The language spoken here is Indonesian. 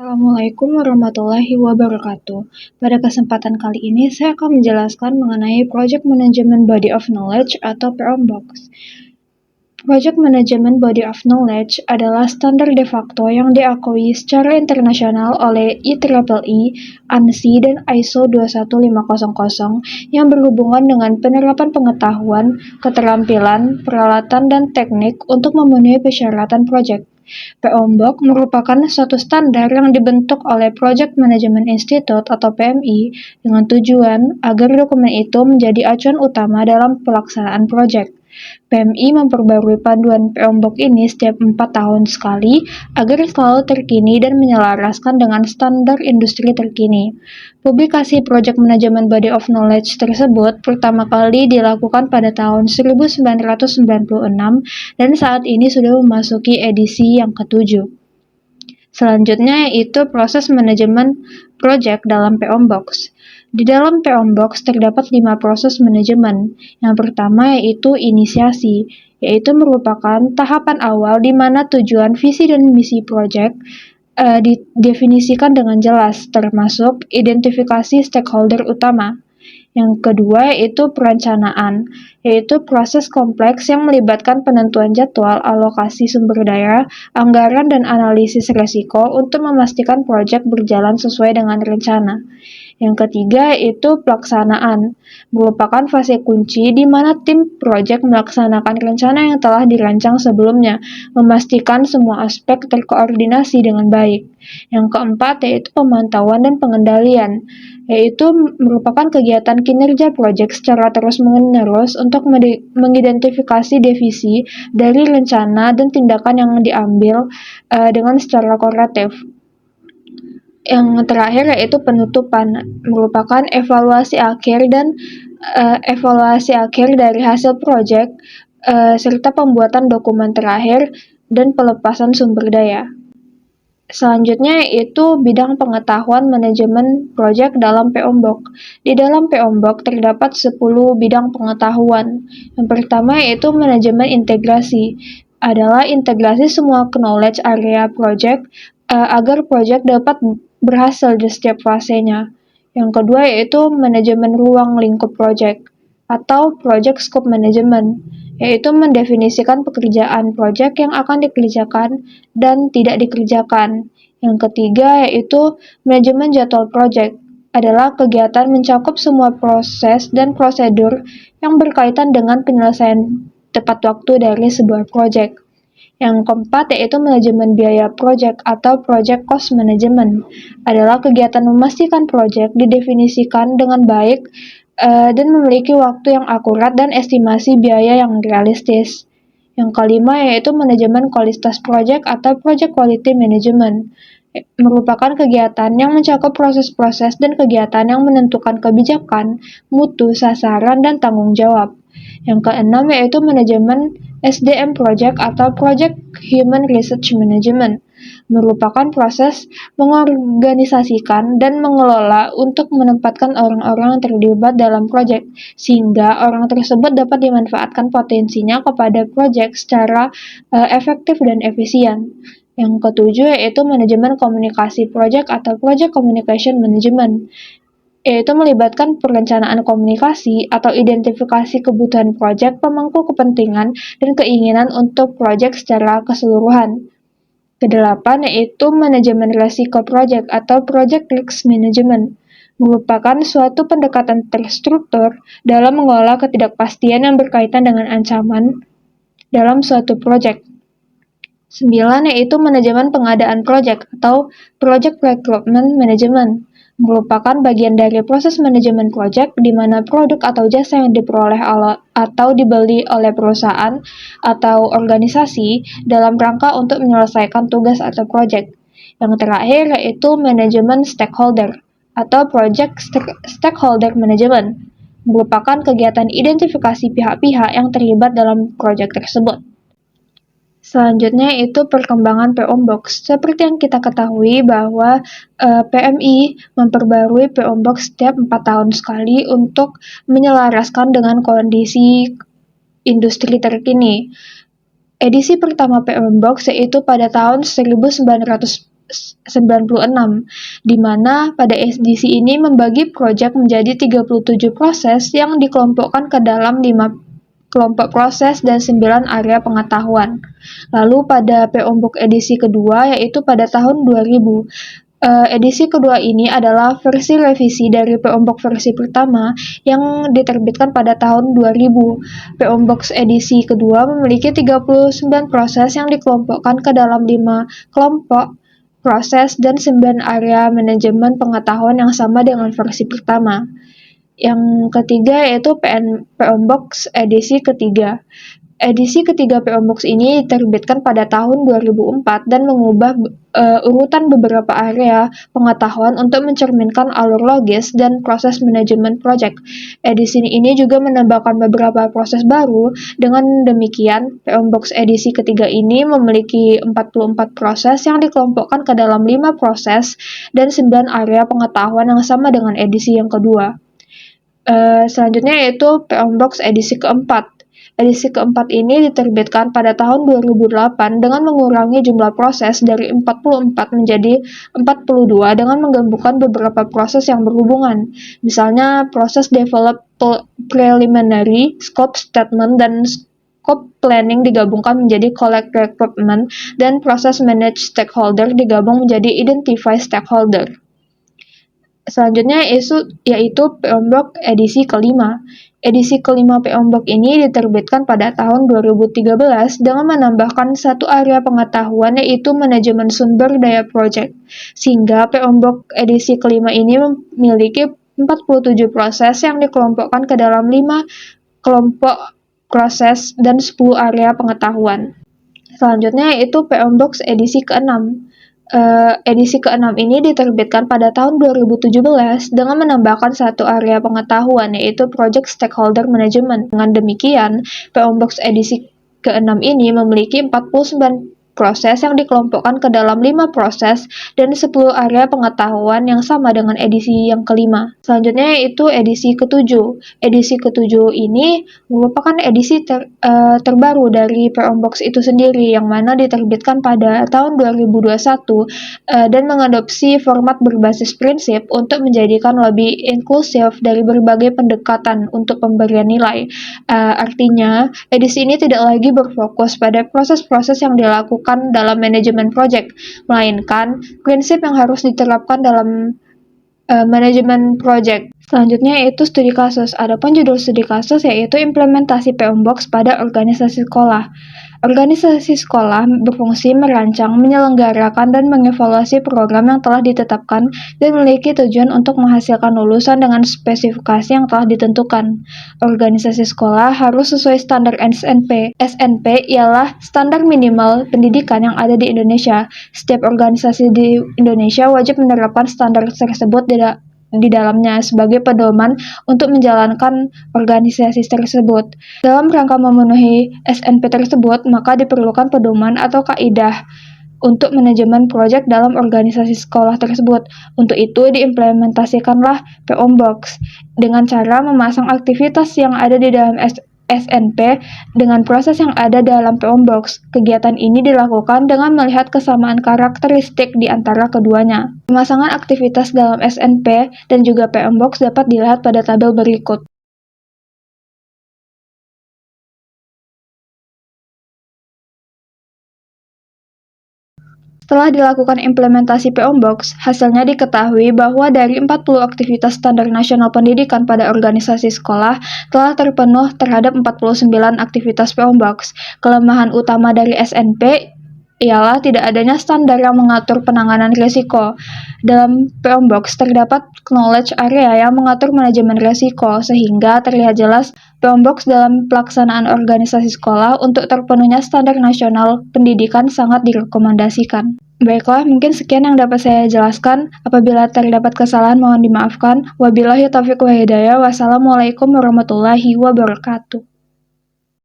Assalamualaikum warahmatullahi wabarakatuh. Pada kesempatan kali ini, saya akan menjelaskan mengenai Project Management Body of Knowledge atau PMBOK. Project Management Body of Knowledge adalah standar de facto yang diakui secara internasional oleh IEEE, ANSI, dan ISO 21500 yang berhubungan dengan penerapan pengetahuan, keterampilan, peralatan, dan teknik untuk memenuhi persyaratan proyek. PMBOK merupakan suatu standar yang dibentuk oleh Project Management Institute atau PMI dengan tujuan agar dokumen itu menjadi acuan utama dalam pelaksanaan proyek. PMI memperbarui panduan PMBOK ini setiap 4 tahun sekali agar selalu terkini dan menyelaraskan dengan standar industri terkini. Publikasi Project Management Body of Knowledge tersebut pertama kali dilakukan pada tahun 1996 dan saat ini sudah memasuki edisi yang ke-7. Selanjutnya yaitu proses manajemen project dalam PMBOK. Di dalam PMBOK terdapat 5 proses manajemen. Yang pertama yaitu inisiasi, yaitu merupakan tahapan awal di mana tujuan, visi, dan misi proyek didefinisikan dengan jelas, termasuk identifikasi stakeholder utama. Yang kedua yaitu perencanaan, yaitu proses kompleks yang melibatkan penentuan jadwal, alokasi sumber daya, anggaran, dan analisis risiko untuk memastikan proyek berjalan sesuai dengan rencana. Yang ketiga yaitu pelaksanaan, merupakan fase kunci di mana tim proyek melaksanakan rencana yang telah dirancang sebelumnya, memastikan semua aspek terkoordinasi dengan baik. Yang keempat yaitu pemantauan dan pengendalian, yaitu merupakan kegiatan kinerja proyek secara terus-menerus untuk mengidentifikasi defisi dari rencana dan tindakan yang diambil dengan secara korektif. Yang terakhir yaitu penutupan, merupakan evaluasi akhir dari hasil proyek serta pembuatan dokumen terakhir dan pelepasan sumber daya. Selanjutnya yaitu bidang pengetahuan manajemen proyek dalam PMBOK. Di dalam PMBOK terdapat 10 bidang pengetahuan. Yang pertama yaitu manajemen integrasi, adalah integrasi semua knowledge area proyek agar proyek dapat berhasil di setiap fasenya. Yang kedua yaitu manajemen ruang lingkup proyek atau project scope management, yaitu mendefinisikan pekerjaan proyek yang akan dikerjakan dan tidak dikerjakan. Yang ketiga yaitu manajemen jadwal proyek, adalah kegiatan mencakup semua proses dan prosedur yang berkaitan dengan penyelesaian tepat waktu dari sebuah proyek. Yang keempat yaitu manajemen biaya proyek atau project cost management, adalah kegiatan memastikan proyek didefinisikan dengan baik dan memiliki waktu yang akurat dan estimasi biaya yang realistis. Yang kelima yaitu manajemen kualitas proyek atau project quality management, merupakan kegiatan yang mencakup proses-proses dan kegiatan yang menentukan kebijakan, mutu, sasaran, dan tanggung jawab. Yang keenam yaitu manajemen SDM Project atau Project Human Research Management, merupakan proses mengorganisasikan dan mengelola untuk menempatkan orang-orang yang terlibat dalam proyek, sehingga orang tersebut dapat dimanfaatkan potensinya kepada proyek secara efektif dan efisien. Yang ketujuh yaitu manajemen komunikasi proyek atau Project Communication Management, yaitu melibatkan perencanaan komunikasi atau identifikasi kebutuhan proyek, pemangku kepentingan, dan keinginan untuk proyek secara keseluruhan. Kedelapan yaitu manajemen risiko proyek atau project risk management, merupakan suatu pendekatan terstruktur dalam mengelola ketidakpastian yang berkaitan dengan ancaman dalam suatu proyek. 9 yaitu manajemen pengadaan proyek atau project recruitment management, merupakan bagian dari proses manajemen proyek di mana produk atau jasa yang diperoleh atau dibeli oleh perusahaan atau organisasi dalam rangka untuk menyelesaikan tugas atau proyek. Yang terakhir yaitu manajemen stakeholder atau project stakeholder management, merupakan kegiatan identifikasi pihak-pihak yang terlibat dalam proyek tersebut. Selanjutnya itu perkembangan PMBOK. Seperti yang kita ketahui bahwa PMI memperbarui PMBOK setiap 4 tahun sekali untuk menyelaraskan dengan kondisi industri terkini. Edisi pertama PMBOK yaitu pada tahun di mana pada edisi ini membagi proyek menjadi 37 proses yang dikelompokkan ke dalam 5 kelompok proses dan 9 area pengetahuan. Lalu pada PO Book edisi kedua yaitu pada tahun 2000. Edisi kedua ini adalah versi revisi dari PO Box versi pertama yang diterbitkan pada tahun 2000. PO Box edisi kedua memiliki 39 proses yang dikelompokkan ke dalam 5 kelompok proses dan 9 area manajemen pengetahuan yang sama dengan versi pertama. Yang ketiga yaitu PO Box edisi ketiga. Edisi ketiga PO Box ini diterbitkan pada tahun 2004 dan mengubah urutan beberapa area pengetahuan untuk mencerminkan alur logis dan proses manajemen proyek. Edisi ini juga menambahkan beberapa proses baru. Dengan demikian, PO Box edisi ketiga ini memiliki 44 proses yang dikelompokkan ke dalam 5 proses dan 9 area pengetahuan yang sama dengan edisi yang kedua. Selanjutnya yaitu PO Box edisi keempat. Edisi keempat ini diterbitkan pada tahun 2008 dengan mengurangi jumlah proses dari 44 menjadi 42 dengan menggabungkan beberapa proses yang berhubungan. Misalnya proses develop preliminary, scope statement, dan scope planning digabungkan menjadi collect recruitment, dan proses manage stakeholder digabung menjadi identify stakeholder. Selanjutnya yaitu PO Box edisi kelima. Edisi kelima PO Box ini diterbitkan pada tahun 2013 dengan menambahkan satu area pengetahuan yaitu manajemen sumber daya proyek. Sehingga PO Box edisi kelima ini memiliki 47 proses yang dikelompokkan ke dalam 5 kelompok proses dan 10 area pengetahuan. Selanjutnya yaitu PO Box edisi ke-6. Edisi ke-6 ini diterbitkan pada tahun 2017 dengan menambahkan satu area pengetahuan yaitu Project Stakeholder Management. Dengan demikian, PO Box edisi ke-6 ini memiliki 49 proses yang dikelompokkan ke dalam 5 proses dan 10 area pengetahuan yang sama dengan edisi yang kelima. Selanjutnya yaitu edisi ke-7. Edisi ke-7 ini merupakan edisi terbaru dari PO Box itu sendiri yang mana diterbitkan pada tahun 2021 dan mengadopsi format berbasis prinsip untuk menjadikan lebih inklusif dari berbagai pendekatan untuk pemberian nilai. Artinya, edisi ini tidak lagi berfokus pada proses-proses yang dilakukan dalam manajemen proyek, melainkan prinsip yang harus diterapkan dalam manajemen proyek. Selanjutnya yaitu studi kasus. Adapun judul studi kasus yaitu implementasi PO Box pada organisasi sekolah. Organisasi sekolah berfungsi merancang, menyelenggarakan, dan mengevaluasi program yang telah ditetapkan dan memiliki tujuan untuk menghasilkan lulusan dengan spesifikasi yang telah ditentukan. Organisasi sekolah harus sesuai standar SNP. SNP ialah standar minimal pendidikan yang ada di Indonesia. Setiap organisasi di Indonesia wajib menerapkan standar tersebut di dalamnya sebagai pedoman untuk menjalankan organisasi tersebut. Dalam rangka memenuhi SNP tersebut, maka diperlukan pedoman atau kaidah untuk manajemen proyek dalam organisasi sekolah tersebut. Untuk itu diimplementasikanlah PO Box dengan cara memasang aktivitas yang ada di dalam SNP dengan proses yang ada dalam PO Box. Kegiatan ini dilakukan dengan melihat kesamaan karakteristik di antara keduanya. Pemasangan aktivitas dalam SNP dan juga PO Box dapat dilihat pada tabel berikut. Setelah dilakukan implementasi PO Box, hasilnya diketahui bahwa dari 40 aktivitas standar nasional pendidikan pada organisasi sekolah telah terpenuh terhadap 49 aktivitas PO Box. Kelemahan utama dari SNP ialah tidak adanya standar yang mengatur penanganan risiko. Dalam PO Box terdapat knowledge area yang mengatur manajemen risiko, sehingga terlihat jelas PO Box dalam pelaksanaan organisasi sekolah untuk terpenuhnya standar nasional pendidikan sangat direkomendasikan. Baiklah, mungkin sekian yang dapat saya jelaskan. Apabila terdapat kesalahan mohon dimaafkan. Wabillahi taufiq wa hidayah. Wassalamualaikum warahmatullahi wabarakatuh.